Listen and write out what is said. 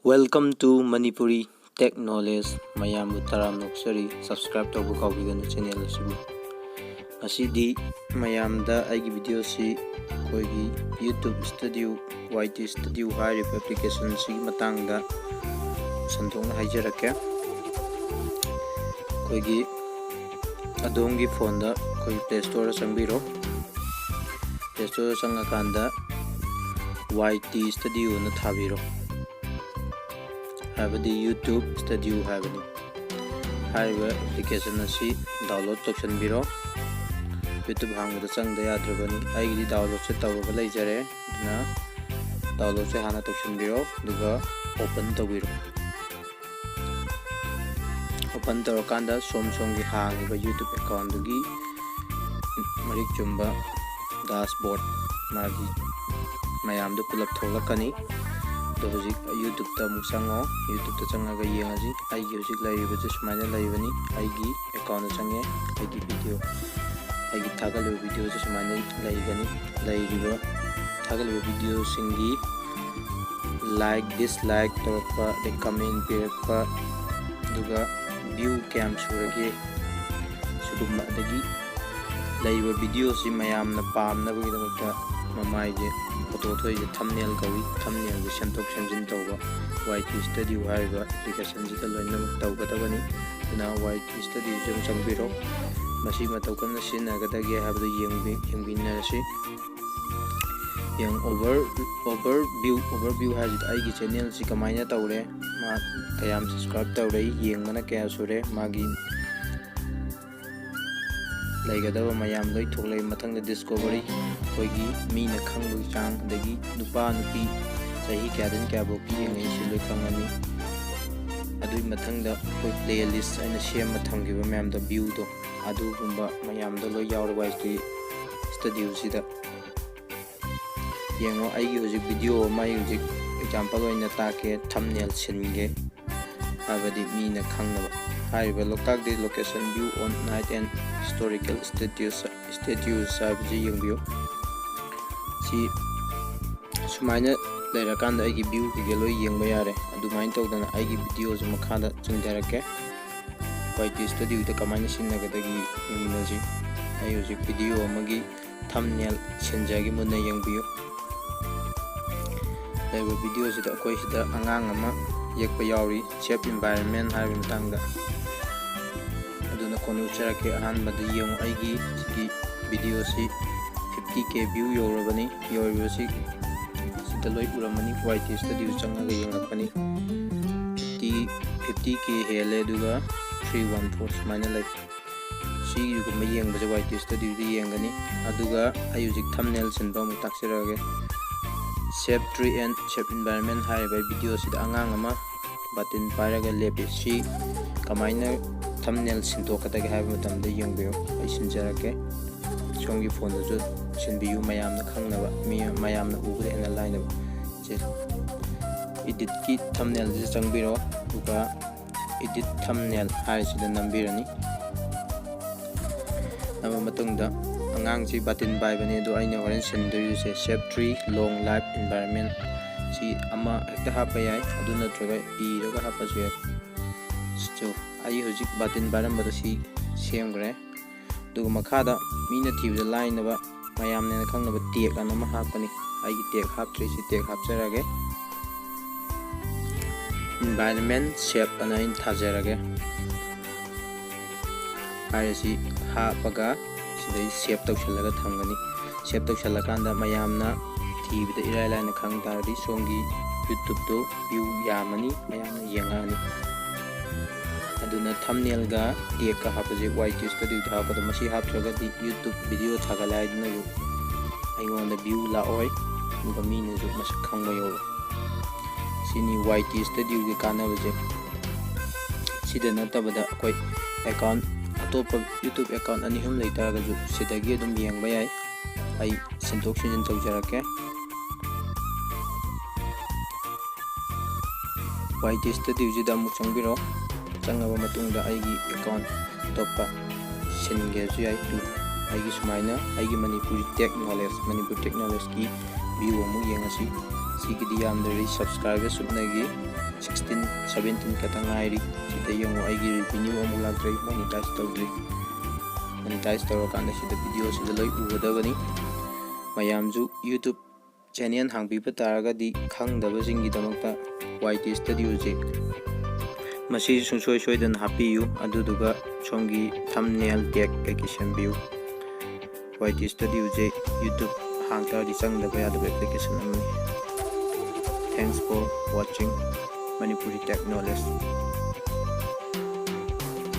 Welcome to Manipuri Tech Knowledge. Mayambu taram noksari subscribe to kaubiganu channel asibu. Asidi mayamda aigi video si koigi YouTube Studio YT Studio hari application si matangda santongna haijarake. Koigi Adom gi phone da koi Play Store changbiro. Play Store changakanda YT Studio na thabiro. Habadi YouTube Studio habani. Hariba application asi download toksanbiro. YouTube hangda changda yadrabani. Aigi download se tawga leijare. Na download se hana toksanbiro. Duga open tawbiro. Open tawakanda somgi hangiba YouTube account dugi marik chumba dashboard magi mayamdu pulap tholakani. Hojik YouTube ta musango YouTube ta changaga yengaji aigi hojik laiba je sumaina laibani aigi account change aigi video aigi thagalo video je sumaina laigani laiba thagalo video singi like dislike torpa de comment pirpa duga view cam surage suduma dagi laiba video si mayamna pamna bugidamata mamai je photo thoi je thumbnail kawi thumbnail je sentok senjin tawba YT Studio haiba application ji loina tawga tabani na YT Studio jam changbiro masi matau kan sina gadage habdu yengbinasi yang overview hajit aigi channel si kamaina tawre ma kayam subscribe tawre yengmana kaya sure magi laigadaba mayam loi thoklai mathang da discovery koigi mina khangbu chang dagi nupa nupi sahi kyadan kya bo pi ngai si loi khangani adui mathang da koi playlist aina share mathang gi mayam da view do adu gumba mayam da loi yaur wise ki studio sida yengo aigi hojik video mai hojik example oina take thumbnail singe habadi mina khangnaba haiba loktak de location view on night and historical statues sabji yengbiyo si sumaina lerakanda aigi view ki loi yengba yare adumain tawdana aigi video ju makhada chungdarake YT Studio da kamaina sinnagadagi yengminaji ai hojik video amagi thumbnail sinjagi munna yengbiyo laiba video sida koi sida angang ama yekpa yauri safe environment haiba matangda kono charake ahanbada yeng aigi sigi video si 50k view yorabani yoribasi sida loi uramani YT Studio changaga yengakani 50k hele duga 314 sumaina lai si yuguma yengbaje YT Studio di yengani aduga ayujik thumbnail sinba mu taksirage safe tree and safe environment haiba video sida angang ama button paraga lepi si kamaina thumbnail sintokadagi haiba matamda yengbiyo ai sinjarake songi phone da ju sinbiyu mayamna khangnaba mayamna ubure ena lainaba je edit ki thumbnail je changbiro duga edit thumbnail haisida nambirani nama matungda angang ji button bai bani do aina horen sindoyu se safe tree long life environment si ama ekta hapa yai aduna troga I roga hapa je so ai hojik button baram bada si semgre duga makhada mina thibda line ba mayamne na khangnaba tag anama hapani ai gi tag haptri si tag hapjarage environment shape ana in thajarage ai si hapaga sidai shape tawsalaga thamgani shape tawsalakanda mayamna thibda irai line khang tardi songi YouTube to view yamani mayamna yengani aduna thumbnail ga tag ka hapaje YT Studio da hapada masi haptraga di YouTube video thagalai na yu aingonda view la oi nuga mine ju mas khangba yo sini YT Studio ge kana baje sida natabada koi account atopa YouTube account ani hum leitaraga ju sidagi dum yengba yai ai sintok sin tawjarake YT Studio ji da mu changbiro changaba matungda aigi account topa singe ju ai tu aigi sumaina aigi Manipuri Tech Knowledge ki view amu yengasi sigidi yamdari subscribe subnagi 16 17 khata ngairi sida yengu aigi revenue amuk lakdre monetize tawdri monetize tawrakanda sida video sida loi ugadabani mayamju YouTube channel hangbiba taragadi khangdabasinggidamakta YT Studio je masi sungsoi soidan hapiyu aduduga somgi thumbnail tag kaki sembiyu YT Studio je YouTube hangtadi changdaba yadaba application amani. Thanks for watching Manipuri Tech Knowledge.